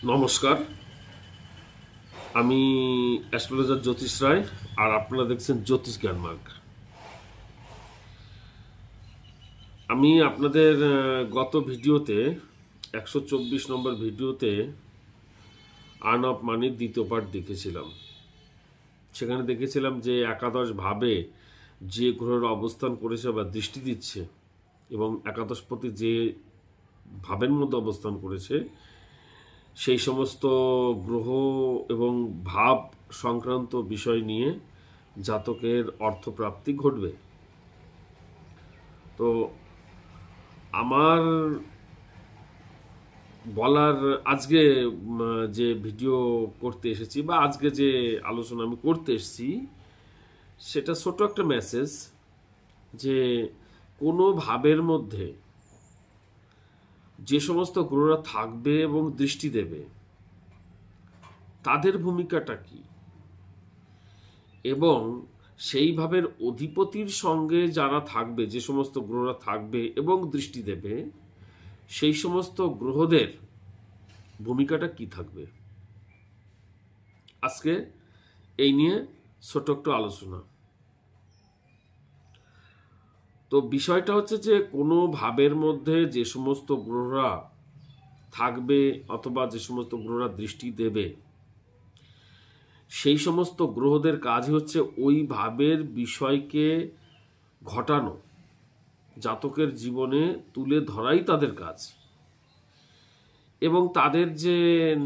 নমস্কার, আমি অ্যাস্ট্রোলজার জ্যোতিষ রায়, আর আপনারা দেখছেন জ্যোতিষ জ্ঞান মার্গ। আমি আপনাদের গত ভিডিওতে 124 নম্বর ভিডিওতে আর্ন অফ মানির দ্বিতীয় পার্ট দেখেছিলাম। সেখানে দেখেছিলাম যে একাদশ ভাবে যে গ্রহের অবস্থান করেছে বা দৃষ্টি দিচ্ছে এবং একাদশপতি যে ভাবের মধ্যে অবস্থান করেছে সেই সমস্ত গ্রহ এবং ভাব সংক্রান্ত বিষয় নিয়ে জাতকের অর্থপ্রাপ্তি ঘটবে। তো আমার বলার আজকে যে ভিডিও করতে এসেছি বা আজকে যে আলোচনা আমি করতে এসেছি সেটা ছোট একটা মেসেজ যে কোনো ভাবের মধ্যে যে সমস্ত গ্রহরা থাকবে এবং দৃষ্টি দেবে তাদের ভূমিকাটা কি, এবং সেই ভাবের অধিপতির সঙ্গে যারা থাকবে, যে সমস্ত গ্রহরা থাকবে এবং দৃষ্টি দেবে সেই সমস্ত গ্রহদের ভূমিকাটা কি থাকবে, আজকে এই নিয়ে ছোট একটু আলোচনা। তো বিষয়টা হচ্ছে যে কোনো ভাবের মধ্যে যে সমস্ত গ্রহরা থাকবে অথবা যে সমস্ত গ্রহরা দৃষ্টি দেবে সেই সমস্ত গ্রহদের কাজ হচ্ছে ওই ভাবের বিষয়কে ঘটানো, জাতকের জীবনে তুলে ধরাই তাদের কাজ। এবং তাদের যে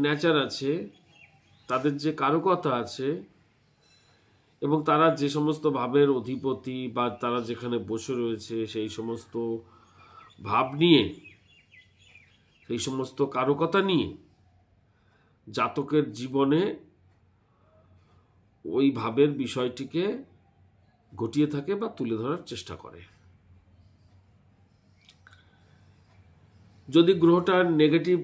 নেচার আছে, তাদের যে কারকতা আছে, এবং তারা যে সমস্ত ভাবের অধিপতি বা তারা যেখানে বসে রয়েছে সেই সমস্ত ভাব নিয়ে, সেই সমস্ত কারকতা নিয়ে জাতকের জীবনে ওই ভাবের বিষয়টিকে ঘটিয়ে থাকে বা তুলে ধরার চেষ্টা করে। যদি গ্রহটা নেগেটিভ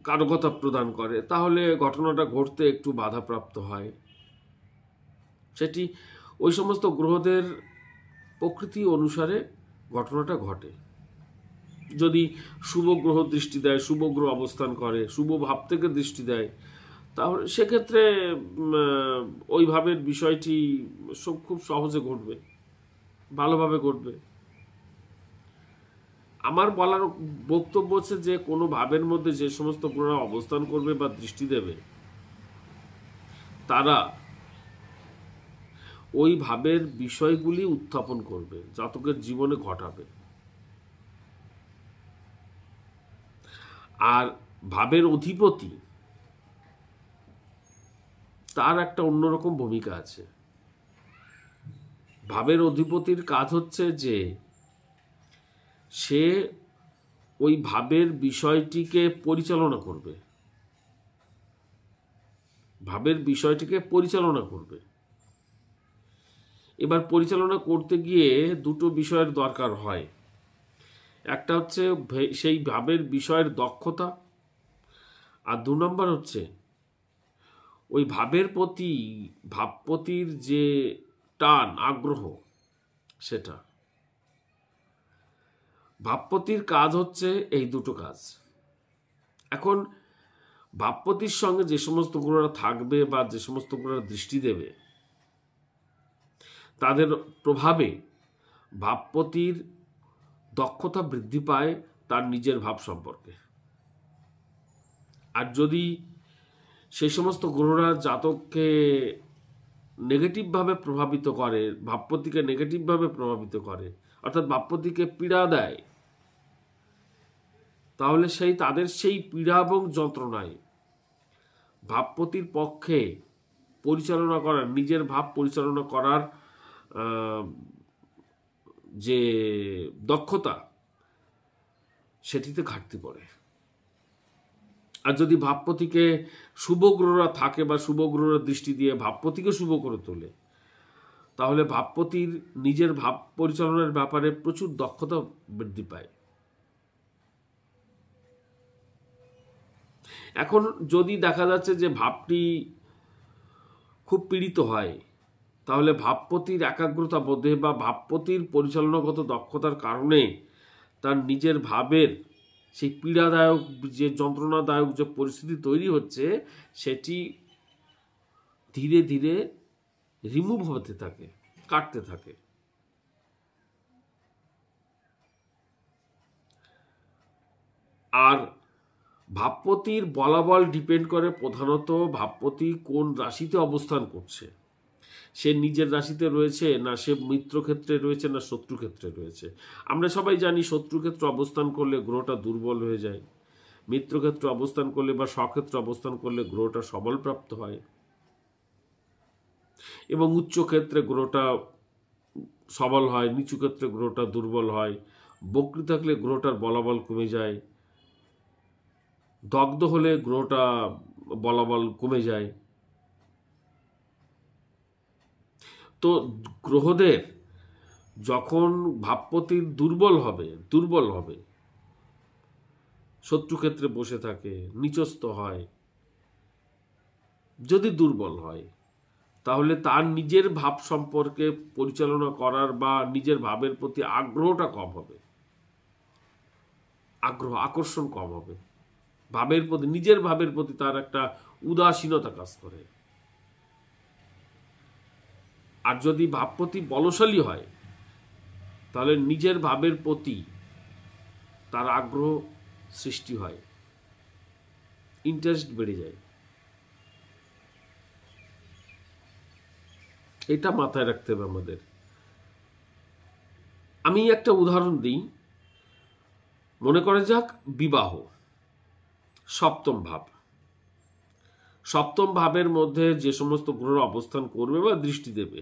কারকতা প্রদান করে তাহলে ঘটনাটা ঘটতে একটু বাধাপ্রাপ্ত হয়। সেটি ওই সমস্ত গ্রহদের প্রকৃতি অনুসারে ঘটনাটা ঘটে। যদি শুভ গ্রহ দৃষ্টি দেয়, শুভ গ্রহ অবস্থান করে, শুভ ভাব থেকে দৃষ্টি দেয়, তাহলে সেক্ষেত্রে ওই ভাবের বিষয়টি খুব সহজে ঘটবে, ভালোভাবে ঘটবে। আমার বলার বক্তব্য হচ্ছে যে কোনো ভাবের মধ্যে যে সমস্ত গ্রহরা অবস্থান করবে বা দৃষ্টি দেবে তারা ওই ভাবের বিষয়গুলি উত্থাপন করবে, জাতকের জীবনে ঘটাবে। আর ভাবের অধিপতি তার একটা অন্যরকম ভূমিকা আছে। ভাবের অধিপতির কাজ হচ্ছে যে সে ওই ভাবের বিষয়টিকে পরিচালনা করবে, ভাবের বিষয়টিকে পরিচালনা করবে। এবার পরিচালনা করতে গিয়ে দুটো বিষয়ের দরকার হয়। একটা হচ্ছে সেই ভাবের বিষয়ের দক্ষতা, আর 2 নম্বর হচ্ছে ওই ভাবের প্রতি ভাবপতির যে টান, আগ্রহ, সেটা। ভাবপতির কাজ হচ্ছে এই দুটো কাজ। এখন ভাবপতির সঙ্গে যে সমস্ত গ্রহরা থাকবে বা যে সমস্ত গ্রহরা দৃষ্টি দেবে তাদের প্রভাবে ভাবপতির দক্ষতা বৃদ্ধি পায় তার নিজের ভাব সম্পর্কে। আর যদি সেই সমস্ত গ্রহরা জাতককে নেগেটিভভাবে প্রভাবিত করে, ভাবপতিকে নেগেটিভভাবে প্রভাবিত করে, অর্থাৎ ভাবপতিকে পীড়া দেয়, তাহলে তাদের সেই পীড়া এবং যন্ত্রণায় ভাবপতির পক্ষে পরিচালনা করার, নিজের ভাব পরিচালনা করার যে দক্ষতা সেটিতে ঘাটতি পড়ে। আর যদি ভাবপতিকে শুভ গ্রহরা থাকে বা শুভ গ্রহরা দৃষ্টি দিয়ে ভাবপতিকে শুভ করে তোলে তাহলে ভাবপতির নিজের ভাব পরিচালনার ব্যাপারে প্রচুর দক্ষতা বৃদ্ধি পায়। এখন যদি দেখা যাচ্ছে যে ভাবটি খুব পীড়িত হয় তাহলে ভাবপতির একাগ্রতা বোধে বা ভাবপতির পরিচালনাগত দক্ষতার কারণে তার নিজের ভাবের সেই পীড়াদায়ক যে যন্ত্রণাদায়ক যে পরিস্থিতি তৈরি হচ্ছে সেটি ধীরে ধীরে রিমুভ হতে থাকে, কাটতে থাকে। আর ভাবপতির বলাবল ডিপেন্ড করে প্রধানত ভাবপতি কোন রাশিতে অবস্থান করছে, সে নিজের রাশিতে রয়েছে না সে মিত্রক্ষেত্রে রয়েছে না শত্রুক্ষেত্রে রয়েছে। আমরা সবাই জানি শত্রুক্ষেত্রে অবস্থান করলে গ্রহটা দুর্বল হয়ে যায়, মিত্রক্ষেত্রে অবস্থান করলে বা স্বক্ষেত্রে অবস্থান করলে গ্রহটা সবলপ্রাপ্ত হয়, এবং উচ্চ ক্ষেত্রে গ্রহটা সবল হয়, নিচু ক্ষেত্রে গ্রহটা দুর্বল হয়, বক্রী থাকলে গ্রহটার বলাবল কমে যায়, দগ্ধ হলে গ্রহটা বলাবল কমে যায়। তো গ্রহদের যখন ভাবপতির দুর্বল হবে, শত্রুক্ষেত্রে বসে থাকে, নিচস্থ হয়, যদি দুর্বল হয়, তাহলে তার নিজের ভাব সম্পর্কে পরিচালনা করার বা নিজের ভাবের প্রতি আগ্রহটা কম হবে, আকর্ষণ কম হবে, নিজের ভাবের প্রতি তার একটা উদাসীনতা কাজ করে। আর যদি ভাবপতি বলশালী হয় তাহলে নিজের ভাবের প্রতি তার আগ্রহ সৃষ্টি হয়, ইন্টারেস্ট বেড়ে যায়। এটা মাথায় রাখতে হবে আমাদের। আমি একটা উদাহরণ দিই, মনে করা যাক বিবাহ, সপ্তম ভাবের মধ্যে যে সমস্ত গ্রহ অবস্থান করবে বা দৃষ্টি দেবে,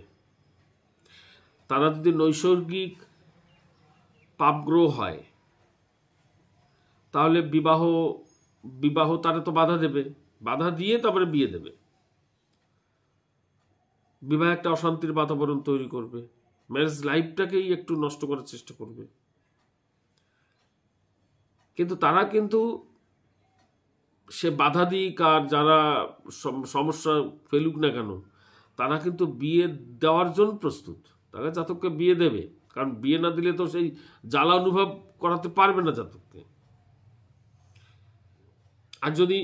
তারা যদি নৈসর্গিক পাপগ্রহ হয় তাহলে বিবাহ তারা তো বাধা দেবে, বাধা দিয়ে তারপরে বিয়ে দেবে, বিবাহ একটা অশান্তির বাতাবরণ তৈরি করবে, ম্যারেজ লাইফটাকেই একটু নষ্ট করার চেষ্টা করবে। কিন্তু তারা সে বাধা দিক আর যারা সমস্যা ফেলুক না কেন, তারা কিন্তু বিয়ে দেওয়ার জন্য প্রস্তুত, তারা জাতককে বিয়ে দেবে, কারণ বিয়ে না দিলে তো সেই জ্বালা অনুভব করাতে পারবে না জাতককে। আর যদি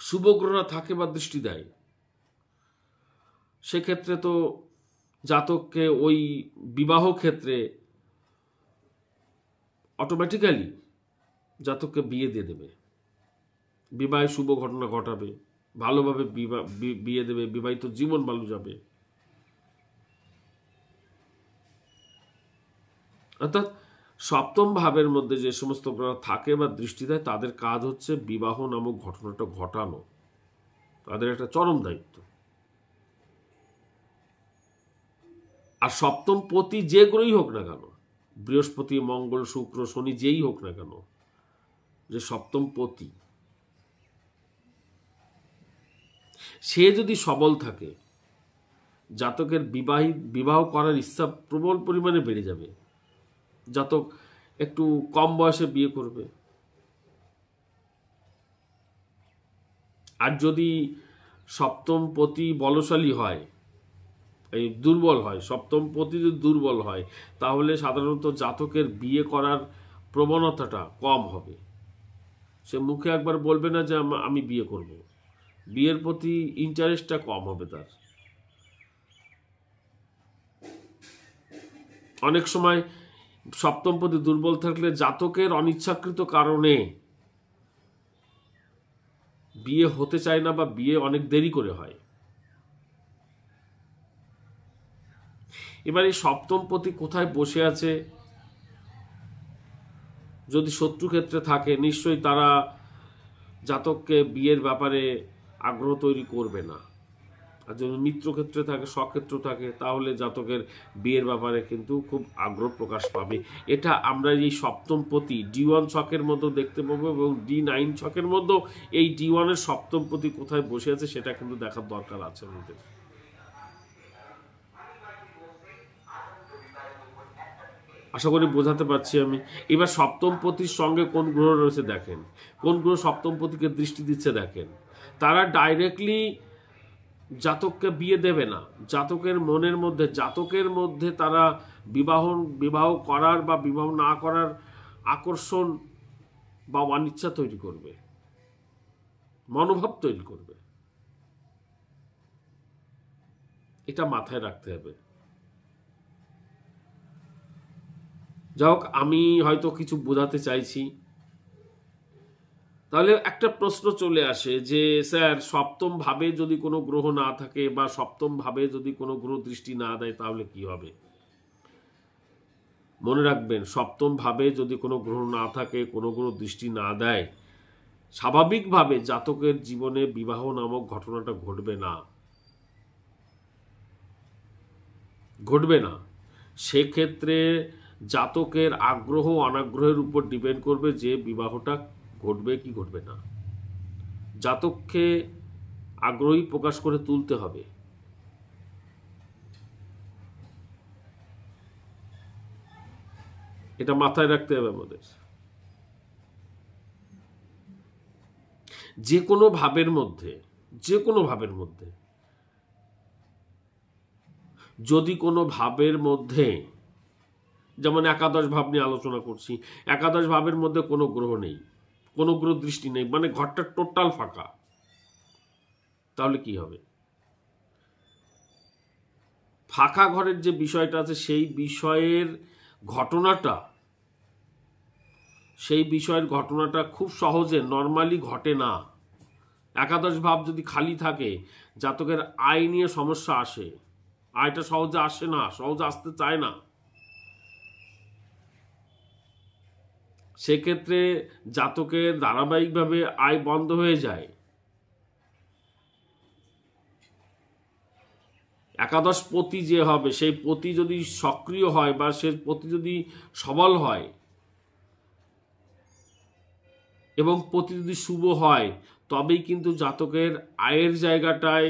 শুভ গ্রহরা থাকে বা দৃষ্টি দেয়, সেক্ষেত্রে তো জাতককে ওই বিবাহ ক্ষেত্রে অটোমেটিক্যালি জাতককে বিয়ে দিয়ে দেবে, বিবাহে শুভ ঘটনা ঘটাবে, ভালোভাবে বিয়ে দেবে, বিবাহিত জীবন ভালো যাবে। অর্থাৎ সপ্তম ভাবের মধ্যে যে সমস্ত গ্রহ থাকে বা দৃষ্টি দেয় তাদের কাজ হচ্ছে বিবাহ নামক ঘটনাটা ঘটানো, তাদের একটা চরম দায়িত্ব। আর সপ্তম পতি যে গ্রহই হোক না কেন, বৃহস্পতি, মঙ্গল, শুক্র, শনি যেই হোক না কেন, যে সপ্তম পতি সে যদি সবল থাকে, জাতকের বিবাহ করার ইচ্ছা প্রবল পরিমাণে বেড়ে যাবে, জাতক একটু কম বয়সে বিয়ে করবে। আর যদি সপ্তম পতি বলশালী হয়, এই দুর্বল হয়, সপ্তম পতি যদি দুর্বল হয়, তাহলে সাধারণত জাতকের বিয়ে করার প্রবণতাটা কম হবে। সে মুখে একবার বলবে না যে আমি বিয়ে করব, বিয়ের প্রতি ইন্টারেস্টটা কম হবে তার। অনেক সময় সপ্তম পতি দুর্বল থাকলে জাতকের অনিচ্ছাকৃত কারণে বিয়ে হতে চায় না বা বিয়ে অনেক দেরি করে হয়। এবার এই সপ্তম পতি কোথায় বসে আছে, যদি শত্রু ক্ষেত্রে থাকে নিশ্চয়ই তারা জাতককে বিয়ের ব্যাপারে আগ্রহ তৈরি করবে না। আর যদি মিত্র ক্ষেত্রে থাকে, স্বক্ষেত্র থাকে, তাহলে জাতকের বিয়ের ব্যাপারে কিন্তু খুব আগ্রহ প্রকাশ পাবে। এটা আমরা এই সপ্তম পতি D1 ছকের মধ্যে দেখতে পাবো, এবং D9 ছকের মধ্যেও এই D1 এর সপ্তম পতি কোথায় বসে আছে সেটা কিন্তু দেখার দরকার আছে আমাদের। আশা করি বোঝাতে পারছি আমি। এবার সপ্তম পতির সঙ্গে কোন গ্রহ রয়েছে দেখেন, কোন গ্রহ সপ্তম পতিকে দৃষ্টি দিচ্ছে দেখেন। তারা ডাইরেক্টলি জাতককে বিয়ে দেবে না, জাতকের মধ্যে তারা বিবাহ করার বা বিবাহ না করার আকর্ষণ বা অনিচ্ছা তৈরি করবে, মনোভাব তৈরি করবে। এটা মাথায় রাখতে হবে। যাই হোক, আমি হয়তো কিছু বোঝাতে চাইছি। তাহলে একটা প্রশ্ন চলে আসে যে স্যার, সপ্তম ভাবে যদি কোনো গ্রহ না থাকে বা সপ্তম ভাবে যদি কোনো গ্রহ দৃষ্টি না দেয় তাহলে কি হবে? মনে রাখবেন, সপ্তম ভাবে যদি কোনো গ্রহ না থাকে, কোনো গ্রহ দৃষ্টি না দেয়, স্বাভাবিকভাবে জাতকের জীবনে বিবাহ নামক ঘটনাটা ঘটবে না, ঘটবে না। সেক্ষেত্রে জাতকের আগ্রহ অনাগ্রহের উপর ডিপেন্ড করবে যে বিবাহটা ঘটবে কি ঘটবে না। জাতককে আগ্রহী প্রকাশ করে তুলতে হবে। এটা মাথায় রাখতে হবে আমাদের। যে কোনো ভাবের মধ্যে, যে কোনো ভাবের মধ্যে, যদি কোনো ভাবের মধ্যে, যেমন একাদশ ভাব নিয়ে আলোচনা করছি, একাদশ ভাবের মধ্যে কোনো গ্রহ নেই, কোনো গ্রহ দৃষ্টি নেই, মানে ঘরটা টোটাল ফাঁকা, তাহলে কি হবে? ফাঁকা ঘরের যে বিষয়টা আছে সেই বিষয়ের ঘটনাটা, সেই বিষয়ের ঘটনাটা খুব সহজে নর্মালি ঘটে না। একাদশ ভাব যদি খালি থাকে, জাতকের আয় নিয়ে সমস্যা আসে, আয়টা সহজে আসে না, সহজে আসতে চায় না। সেক্ষেত্রে জাতকের ধারাবাহিকভাবে আয় বন্ধ হয়ে যায়। একাদশ পতি যে হবে, সেই পতি যদি সক্রিয় হয় বা সে পতি যদি সবল হয় এবং পতি যদি শুভ হয়, তবেই কিন্তু জাতকের আয়ের জায়গাটায়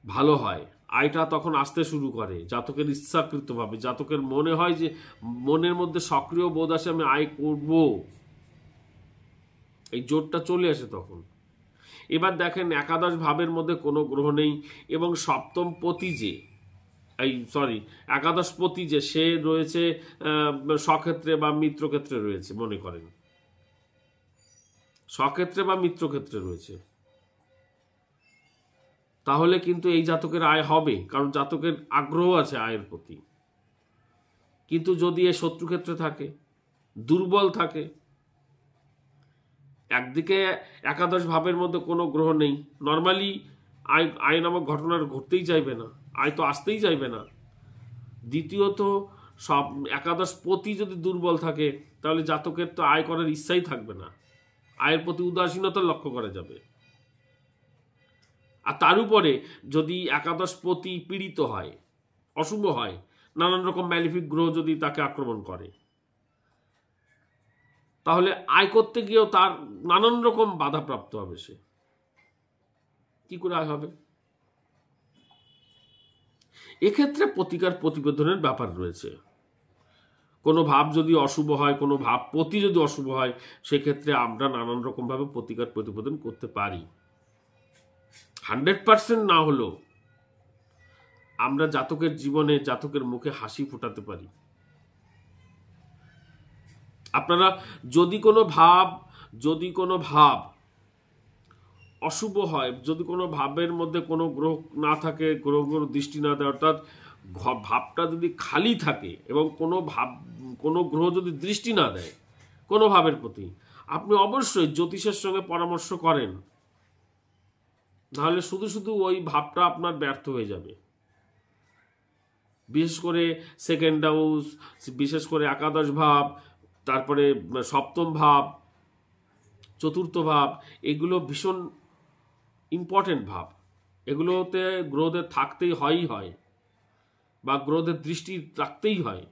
ভালো হয়। আয়টা তখন আসতে শুরু করে জাতকের ইচ্ছাকৃতভাবে। জাতকের মনে হয় যে, মনের মধ্যে সক্রিয় বোধ আসে আমি আয় করব, এই জোরটা চলে আসে তখন। এবার দেখেন, একাদশ ভাবের মধ্যে কোনো গ্রহ নেই এবং সপ্তম পতি যে, একাদশ পতি যে সে রয়েছে স্বক্ষেত্রে বা মিত্রক্ষেত্রে রয়েছে, মনে করেন স্বক্ষেত্রে বা মিত্রক্ষেত্রে রয়েছে, তাহলে কিন্তু এই জাতকের আয় হবে, কারণ জাতকের আগ্রহ আছে আয়ের প্রতি। কিন্তু যদি এ শত্রুক্ষেত্রে থাকে, দুর্বল থাকে, একদিকে একাদশ ভাবের মধ্যে কোনো গ্রহ নেই, নর্মালি আয় নামক ঘটনার ঘটতেই চাইবে না, আয় তো আসতেই চাইবে না। দ্বিতীয়ত, সব একাদশ পতি যদি দুর্বল থাকে, তাহলে জাতকের তো আয় করার ইচ্ছাই থাকবে না, আয়ের প্রতি উদাসীনতা লক্ষ্য করা যাবে। আর তার উপরে যদি একাদশ পতি পীড়িত হয়, অশুভ হয়, নানান রকম ম্যালিফিক গ্রহ যদি তাকে আক্রমণ করে, তাহলে আয় করতে গিয়েও তার নানান রকম বাধাপ্রাপ্ত হবে। সে কি করে আয় হবে? এক্ষেত্রে প্রতিকার প্রতিবেদনের ব্যাপার রয়েছে। কোনো ভাব যদি অশুভ হয়, কোনো ভাব পতি যদি অশুভ হয়, সেক্ষেত্রে আমরা নানান রকমভাবে প্রতিকার প্রতিবেদন করতে পারি। 100% না হলেও আমরা জাতকের জীবনে, জাতকের মুখে হাসি ফোটাতে পারি। আপনারা যদি কোনো ভাব অশুভ হয়, যদি কোনো ভাবের মধ্যে কোনো গ্রহ না থাকে, গ্রহ দৃষ্টি না দেয়, অর্থাৎ ভাবটা যদি খালি থাকে এবং কোনো গ্রহ যদি দৃষ্টি না দেয় কোনো ভাবের প্রতি, আপনি অবশ্যই জ্যোতিষের সঙ্গে পরামর্শ করেন, নাহলে শুধু শুধু ওই ভাবটা আপনার ব্যর্থ হয়ে যাবে। বিশেষ করে সেকেন্ড হাউস, বিশেষ করে একাদশ ভাব, তারপরে সপ্তম ভাব, চতুর্থ ভাব, এগুলো ভীষণ ইম্পর্টেন্ট ভাব। এগুলোতে গ্রহদের থাকতেই হয় বা গ্রহদের দৃষ্টি রাখতেই হয়।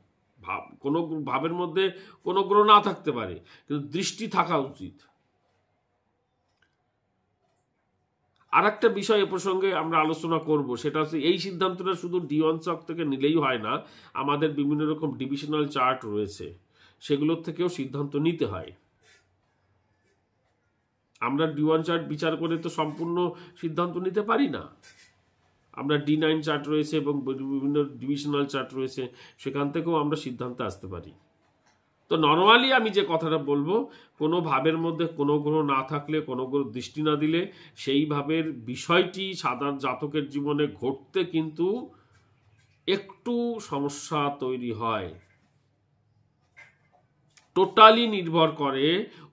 কোনো ভাবের মধ্যে কোনো গ্রহ না থাকতে পারে, কিন্তু দৃষ্টি থাকা উচিত। আর একটা বিষয় এ প্রসঙ্গে আমরা আলোচনা করব, সেটা হচ্ছে এই সিদ্ধান্তটা শুধু D1 চক থেকে নিলেই হয় না, আমাদের বিভিন্ন রকম ডিভিশনাল চার্ট রয়েছে, সেগুলোর থেকেও সিদ্ধান্ত নিতে হয়। আমরা D1 চার্ট বিচার করে তো সম্পূর্ণ সিদ্ধান্ত নিতে পারি না। আমরা D9 চার্ট রয়েছে এবং বিভিন্ন ডিভিশনাল চার্ট রয়েছে, সেখান থেকেও আমরা সিদ্ধান্তে আসতে পারি। তো নর্মালি আমি যে কথাটা বলবো, কোনো ভাবের মধ্যে কোনো গ্রহ না থাকলে, কোনো গ্রহ দৃষ্টি না দিলে সেই ভাবের বিষয়টি সাধারণ জাতকের জীবনে ঘটতে কিন্তু একটু সমস্যা তৈরি হয়। টোটালি নির্ভর করে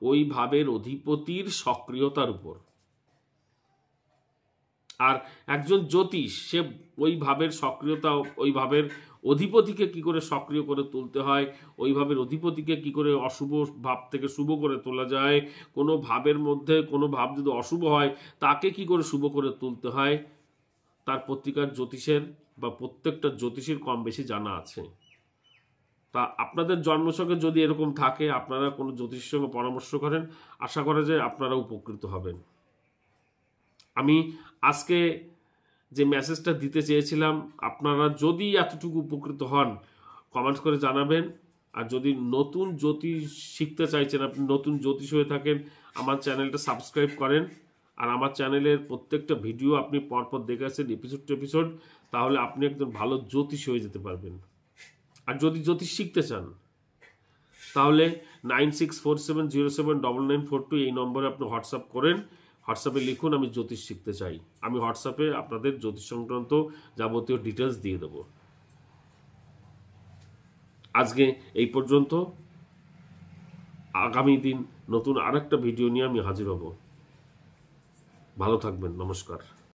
ওই ভাবের অধিপতির সক্রিয়তার উপর। আর একজন জ্যোতিষ সে ওই ভাবের সক্রিয়তা, ওই ভাবের অধিপতিকে কি করে সক্রিয় করে তুলতে হয়, ওই ভাবের অধিপতিকে কি করে অশুভ ভাব থেকে শুভ করে তোলা যায়, কোনো ভাবের মধ্যে কোনো ভাব যদি অশুভ হয় তাকে কি করে শুভ করে তুলতে হয়, তার প্রতিকার জ্যোতিষের বা প্রত্যেকটা জ্যোতিষীর কম বেশি জানা আছে। তা আপনাদের জন্মছকে যদি এরকম থাকে, আপনারা কোনো জ্যোতিষের সঙ্গে পরামর্শ করেন, আশা করা যায় আপনারা উপকৃত হবেন। আমি আজকে যে মেসেজটা দিতে চেয়েছিলাম, আপনারা যদি এতটুকু উপকৃত হন কমেন্টস করে জানাবেন। আর যদি নতুন জ্যোতিষ শিখতে চাইছেন, আপনি নতুন জ্যোতিষ হয়ে থাকেন, আমার চ্যানেলটা সাবস্ক্রাইব করেন। আর আমার চ্যানেলের প্রত্যেকটা ভিডিও আপনি পরপর দেখে আসেন এপিসোড টু এপিসোড, তাহলে আপনি একজন ভালো জ্যোতিষ হয়ে যেতে পারবেন। আর যদি জ্যোতিষ শিখতে চান তাহলে 9647079942 এই নম্বরে আপনি হোয়াটসঅ্যাপ করেন। হোয়াটসঅ্যাপে লিখুন আমি জ্যোতিষ শিখতে চাই। আমি হোয়াটসঅ্যাপে আপনাদের জ্যোতিষ সংক্রান্ত যাবতীয় ডিটেলস দিয়ে দেব। আজকে এই পর্যন্ত। আগামী দিন নতুন আরেকটা ভিডিও নিয়ে আমি হাজির হব। ভালো থাকবেন। নমস্কার।